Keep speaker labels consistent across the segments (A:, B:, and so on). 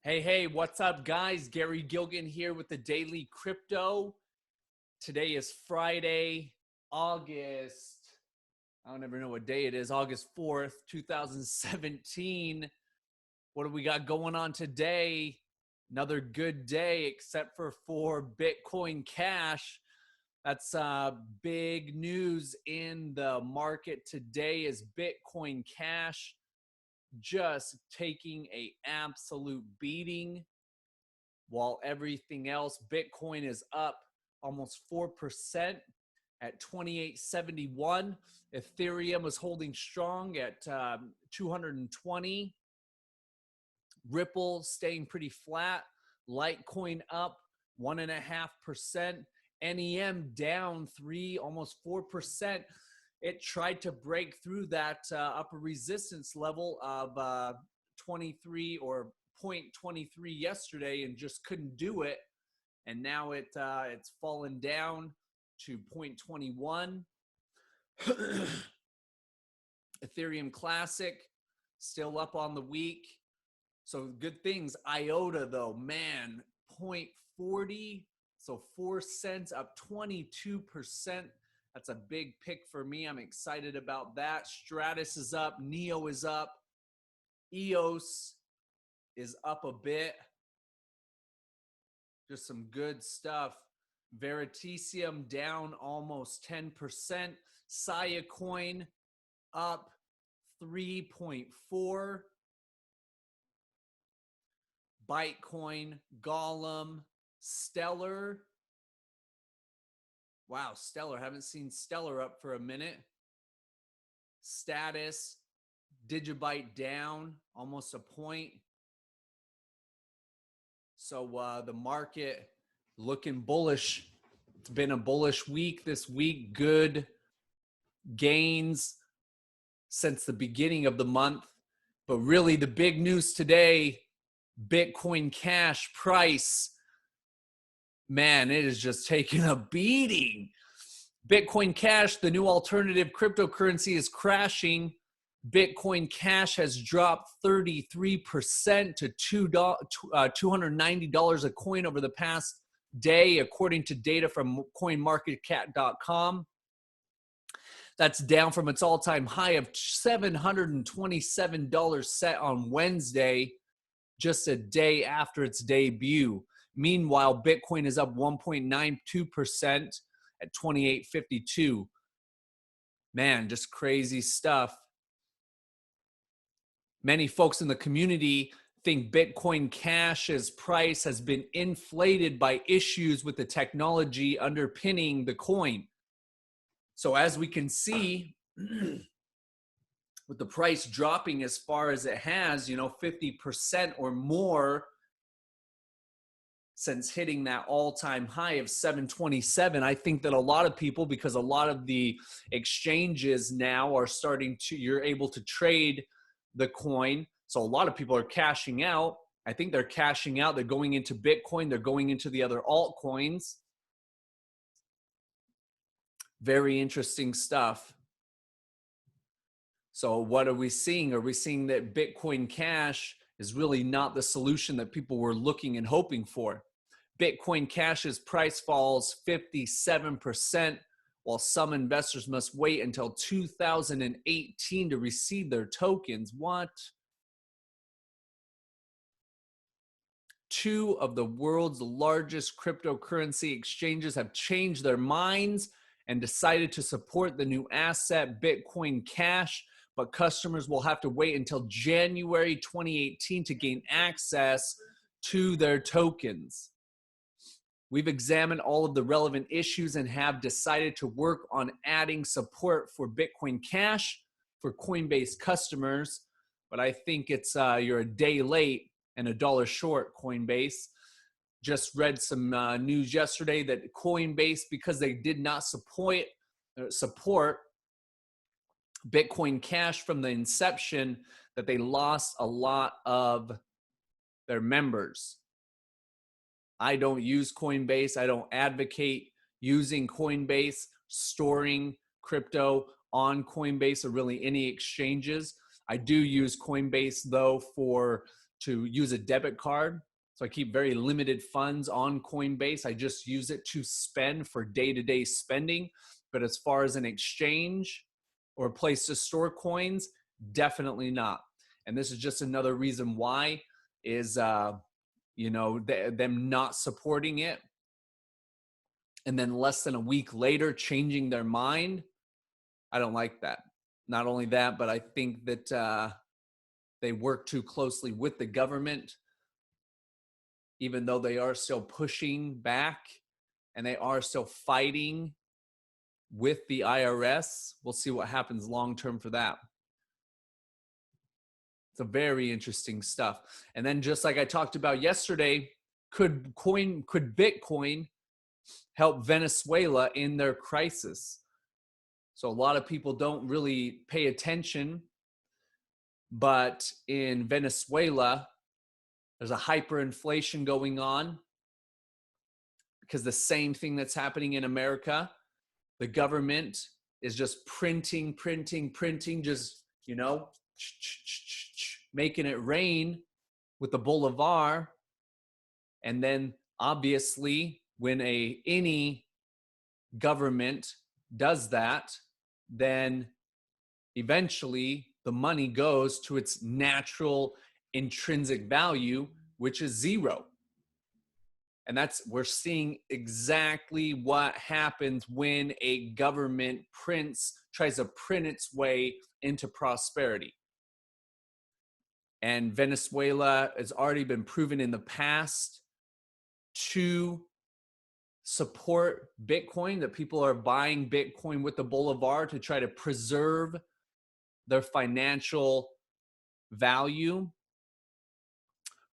A: Hey, what's up, guys? Gary Gilgan here with the Daily Crypto. Today is Friday, I don't ever know what day it is, August 4th, 2017. What do we got going on today? Another good day, except for Bitcoin Cash. That's big news in the market today is Bitcoin Cash just taking an absolute beating while everything else, Bitcoin is up almost 4% at 2871. Ethereum is holding strong at 220. Ripple staying pretty flat. Litecoin up 1.5%. NEM down almost 4%. It tried to break through that upper resistance level of 23 or 0.23 yesterday and just couldn't do it. And now it's fallen down to 0.21. Ethereum Classic still up on the week. So good things. IOTA though, man, 0.40. So 4 cents up 22%. That's a big pick for me. I'm excited about that. Stratus is up. Neo is up. EOS is up a bit. Just some good stuff. Veritasium down almost 10%. Saya Coin up 3.4. Bytecoin, Golem, Stellar. Wow, Stellar. Haven't seen Stellar up for a minute. Status, Digibyte down almost a point. So the market looking bullish. It's been a bullish week this week. Good gains since the beginning of the month. But really the big news today, Bitcoin Cash price, man, it is just taking a beating. Bitcoin Cash, the new alternative cryptocurrency, is crashing. Bitcoin Cash has dropped 33% to $290 a coin over the past day, according to data from coinmarketcap.com. That's down from its all-time high of $727 set on Wednesday, just a day after its debut. Meanwhile, Bitcoin is up 1.92% at 2852. Man, just crazy stuff. Many folks in the community think Bitcoin Cash's price has been inflated by issues with the technology underpinning the coin. So as we can see, with the price dropping as far as it has, 50% or more since hitting that all-time high of 727, I think that a lot of people, because a lot of the exchanges now are you're able to trade the coin. So a lot of people are cashing out. I think they're cashing out. They're going into Bitcoin. They're going into the other altcoins. Very interesting stuff. So what are we seeing? Are we seeing that Bitcoin Cash is really not the solution that people were looking and hoping for? Bitcoin Cash's price falls 57%, while some investors must wait until 2018 to receive their tokens. What? Two of the world's largest cryptocurrency exchanges have changed their minds and decided to support the new asset, Bitcoin Cash, but customers will have to wait until January 2018 to gain access to their tokens. We've examined all of the relevant issues and have decided to work on adding support for Bitcoin Cash for Coinbase customers, but I think it's you're a day late and $1 short, Coinbase. Just read some news yesterday that Coinbase, because they did not support Bitcoin Cash from the inception, that they lost a lot of their members. I don't use Coinbase. I don't advocate using Coinbase, storing crypto on Coinbase or really any exchanges. I do use Coinbase though for to use a debit card. So I keep very limited funds on Coinbase. I just use it to spend for day-to-day spending. But as far as an exchange or a place to store coins, definitely not. And this is just another reason why is, them not supporting it. And then less than a week later, changing their mind. I don't like that. Not only that, but I think that they work too closely with the government, even though they are still pushing back and they are still fighting with the IRS. We'll see what happens long term for that. It's a very interesting stuff. And then just like I talked about yesterday, could Bitcoin help Venezuela in their crisis? So a lot of people don't really pay attention, but in Venezuela, there's a hyperinflation going on because the same thing that's happening in America. The government is just printing, just, making it rain with the bolivar. And then obviously when any government does that, then eventually the money goes to its natural intrinsic value, which is zero. And we're seeing exactly what happens when a government tries to print its way into prosperity. And Venezuela has already been proven in the past to support Bitcoin, that people are buying Bitcoin with the bolivar to try to preserve their financial value.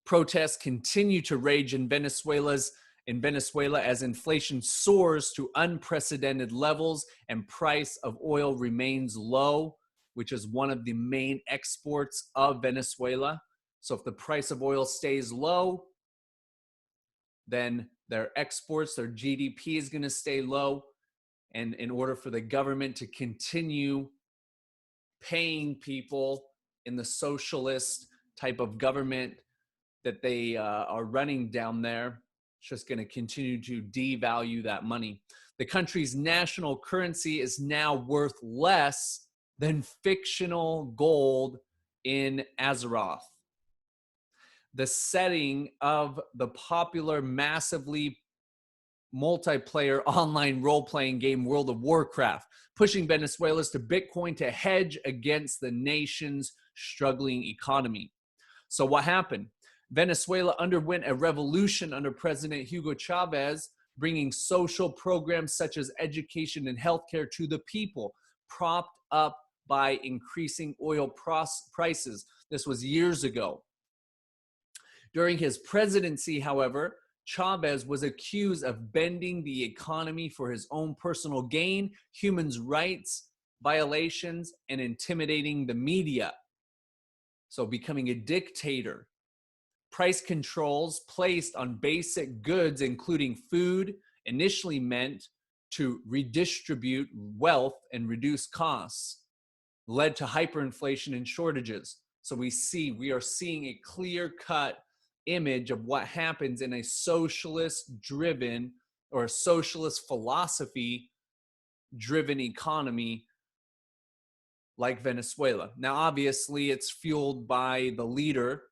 A: Protests continue to rage in Venezuela as inflation soars to unprecedented levels and price of oil remains low, which is one of the main exports of Venezuela. So if the price of oil stays low, then their exports, their GDP is going to stay low. And in order for the government to continue paying people in the socialist type of government that they are running down there, it's just going to continue to devalue that money. The country's national currency is now worth less than fictional gold in Azeroth. The setting of the popular, massively multiplayer online role-playing game World of Warcraft, pushing Venezuelans to Bitcoin to hedge against the nation's struggling economy. So what happened? Venezuela underwent a revolution under President Hugo Chavez, bringing social programs such as education and healthcare to the people, propped up by increasing oil prices. This was years ago. During his presidency, however, Chavez was accused of bending the economy for his own personal gain, human rights violations, and intimidating the media. So becoming a dictator. Price controls placed on basic goods, including food, initially meant to redistribute wealth and reduce costs, led to hyperinflation and shortages. So we are seeing a clear-cut image of what happens in a socialist-driven or a socialist philosophy-driven economy like Venezuela. Now, obviously, it's fueled by the leader,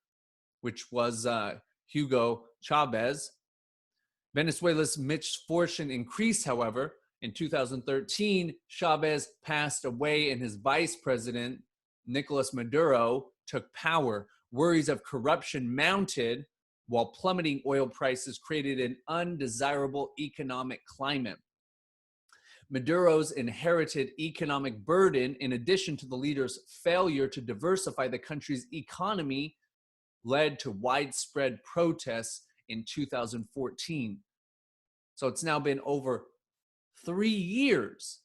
A: which was Hugo Chavez. Venezuela's misfortune increased, however. In 2013, Chavez passed away and his vice president, Nicolas Maduro, took power. Worries of corruption mounted while plummeting oil prices created an undesirable economic climate. Maduro's inherited economic burden, in addition to the leader's failure to diversify the country's economy, led to widespread protests in 2014. So it's now been over 3 years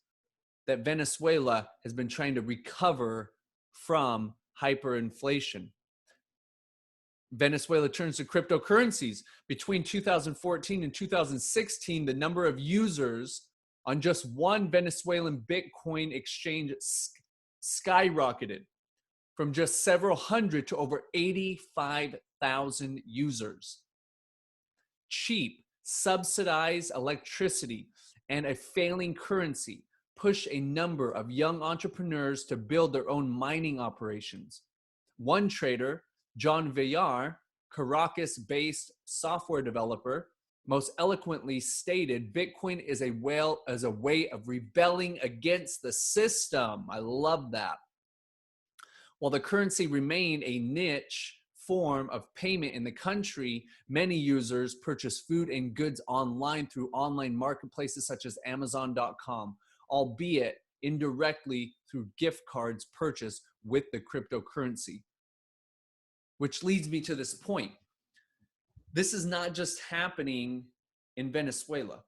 A: that Venezuela has been trying to recover from hyperinflation. Venezuela turns to cryptocurrencies. Between 2014 and 2016, the number of users on just one Venezuelan Bitcoin exchange skyrocketed from just several hundred to over 85,000 users. Cheap, subsidized electricity and a failing currency push a number of young entrepreneurs to build their own mining operations. One trader, John Villar, Caracas-based software developer, most eloquently stated, Bitcoin is a way of rebelling against the system. I love that. While the currency remained a niche form of payment in the country, many users purchase food and goods online through online marketplaces such as Amazon.com, albeit indirectly through gift cards purchased with the cryptocurrency. Which leads me to this point. This is not just happening in Venezuela.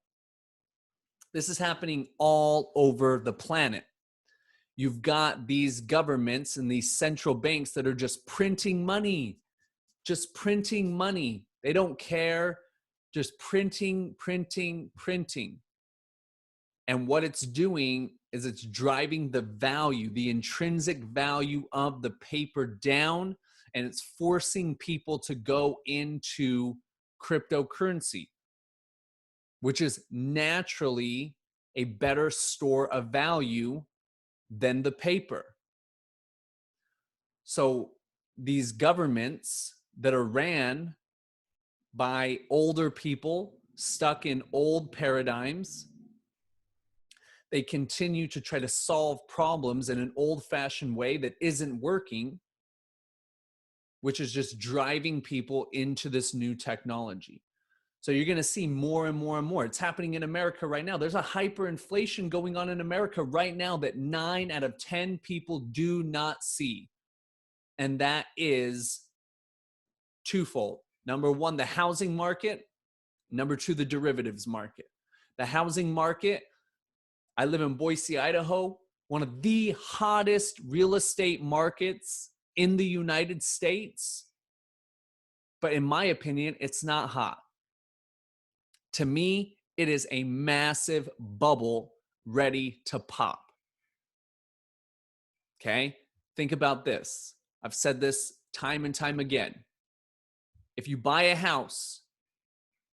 A: This is happening all over the planet. You've got these governments and these central banks that are just printing money. Just printing money. They don't care. Just printing. And what it's doing is it's driving the value, the intrinsic value of the paper down, and it's forcing people to go into cryptocurrency, which is naturally a better store of value than the paper. So these governments that are ran by older people stuck in old paradigms, they continue to try to solve problems in an old-fashioned way that isn't working, which is just driving people into this new technology. So you're going to see more and more and more. It's happening in America right now. There's a hyperinflation going on in America right now that 9 out of 10 people do not see. And that is twofold. Number one, the housing market. Number two, the derivatives market. The housing market, I live in Boise, Idaho, one of the hottest real estate markets in the United States. But in my opinion, it's not hot. To me, it is a massive bubble ready to pop. Okay? Think about this. I've said this time and time again. If you buy a house,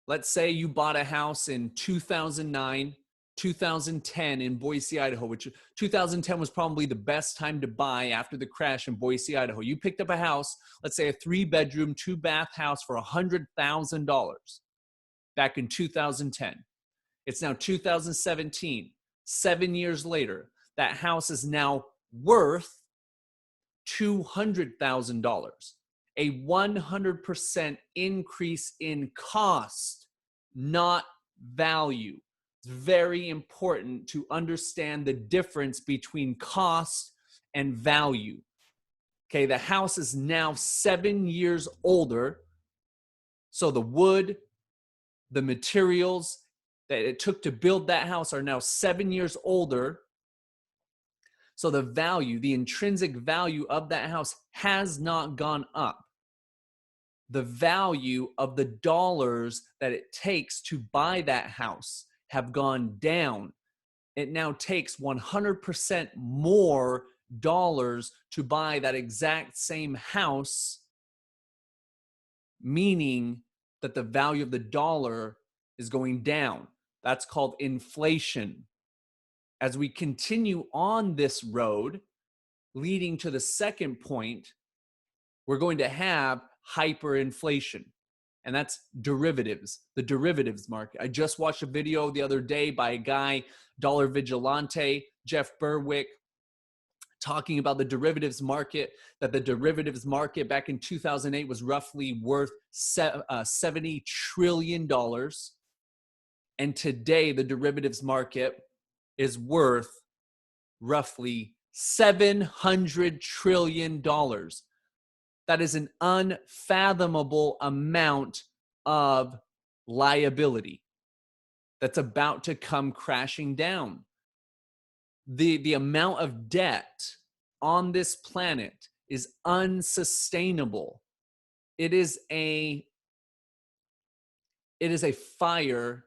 A: let's say you bought a house in 2009, 2010 in Boise, Idaho, which 2010 was probably the best time to buy after the crash in Boise, Idaho. You picked up a house, let's say a 3-bedroom, 2-bath house for $100,000 back in 2010. It's now 2017. 7 years later, that house is now worth $200,000. A 100% increase in cost, not value. It's very important to understand the difference between cost and value. Okay, the house is now 7 years older. So the wood, the materials that it took to build that house are now 7 years older. So the value, the intrinsic value of that house has not gone up. The value of the dollars that it takes to buy that house have gone down. It now takes 100% more dollars to buy that exact same house, meaning that the value of the dollar is going down. That's called inflation. As we continue on this road, leading to the second point, we're going to have hyperinflation, and that's derivatives, the derivatives market. I just watched a video the other day by a guy, Dollar Vigilante, Jeff Berwick, talking about the derivatives market, that the derivatives market back in 2008 was roughly worth $70 trillion. And today the derivatives market is worth roughly $700 trillion. That is an unfathomable amount of liability that's about to come crashing down. The amount of debt on this planet is unsustainable. It is a fire.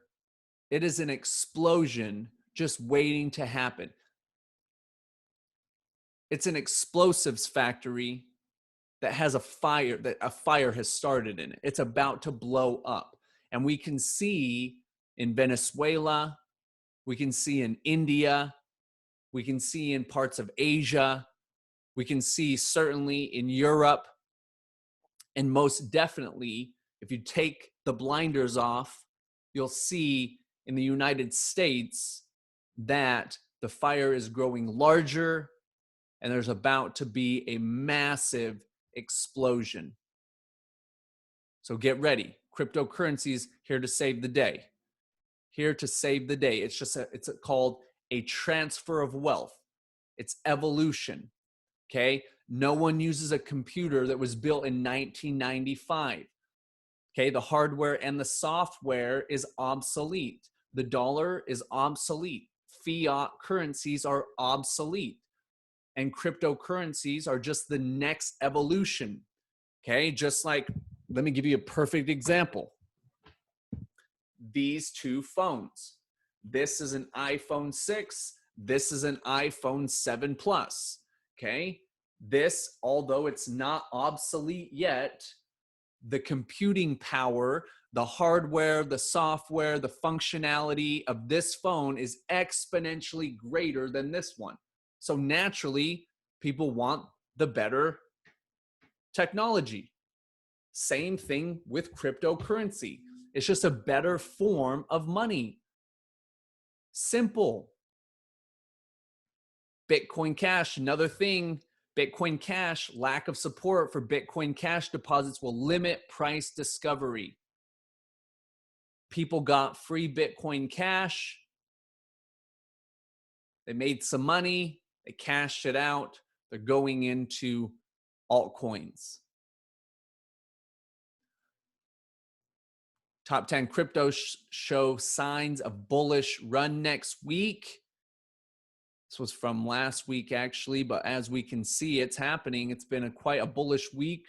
A: It is an explosion just waiting to happen. It's an explosives factory that has a fire, that a fire has started in it. It's about to blow up. And we can see in Venezuela, we can see in India, we can see in parts of Asia, we can see certainly in Europe, and most definitely, if you take the blinders off, you'll see in the United States that the fire is growing larger and there's about to be a massive explosion. So get ready. Cryptocurrencies here to save the day. Here to save the day. It's called a transfer of wealth. It's evolution. Okay? No one uses a computer that was built in 1995. Okay? The hardware and the software is obsolete. The dollar is obsolete. Fiat currencies are obsolete. And cryptocurrencies are just the next evolution. Okay? Just like, let me give you a perfect example. These two phones. This is an iPhone 6. This is an iPhone 7 Plus. Okay? This, although it's not obsolete yet, the computing power, the hardware, the software, the functionality of this phone is exponentially greater than this one. So naturally, people want the better technology. Same thing with cryptocurrency. It's just a better form of money. Simple. Bitcoin Cash, another thing. Bitcoin Cash, lack of support for Bitcoin Cash deposits will limit price discovery. People got free Bitcoin Cash. They made some money. They cashed it out. They're going into altcoins. Top 10 crypto show signs of bullish run next week. This was from last week, actually, but as we can see, it's happening. It's been quite a bullish week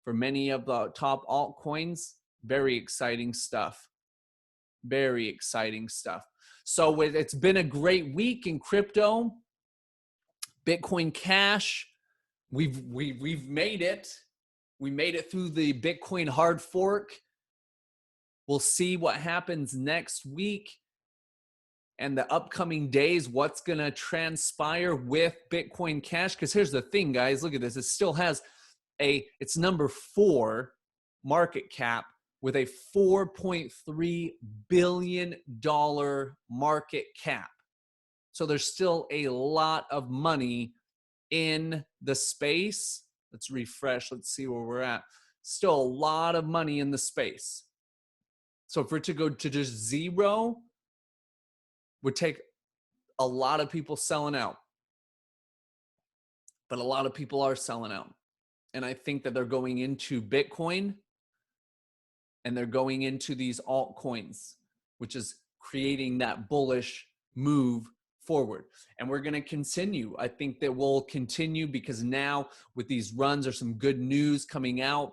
A: for many of the top altcoins. Very exciting stuff. Very exciting stuff. So it's been a great week in crypto. Bitcoin Cash, we've made it. We made it through the Bitcoin hard fork. We'll see what happens next week and the upcoming days, what's going to transpire with Bitcoin Cash. Because here's the thing, guys. Look at this. It still has it's number 4 market cap with a $4.3 billion market cap. So there's still a lot of money in the space. Let's refresh. Let's see where we're at. Still a lot of money in the space. So for it to go to just zero would take a lot of people selling out. But a lot of people are selling out. And I think that they're going into Bitcoin and they're going into these altcoins, which is creating that bullish move forward. And we're going to continue. I think that we'll continue because now with these runs, there's some good news coming out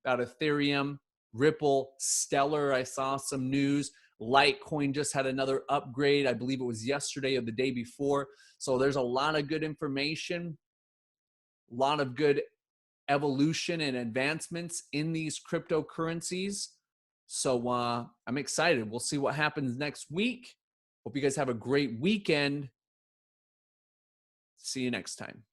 A: about Ethereum, Ripple, Stellar. I saw some news. Litecoin just had another upgrade. I believe it was yesterday or the day before. So there's a lot of good information, a lot of good evolution and advancements in these cryptocurrencies. So I'm excited. We'll see what happens next week. Hope you guys have a great weekend. See you next time.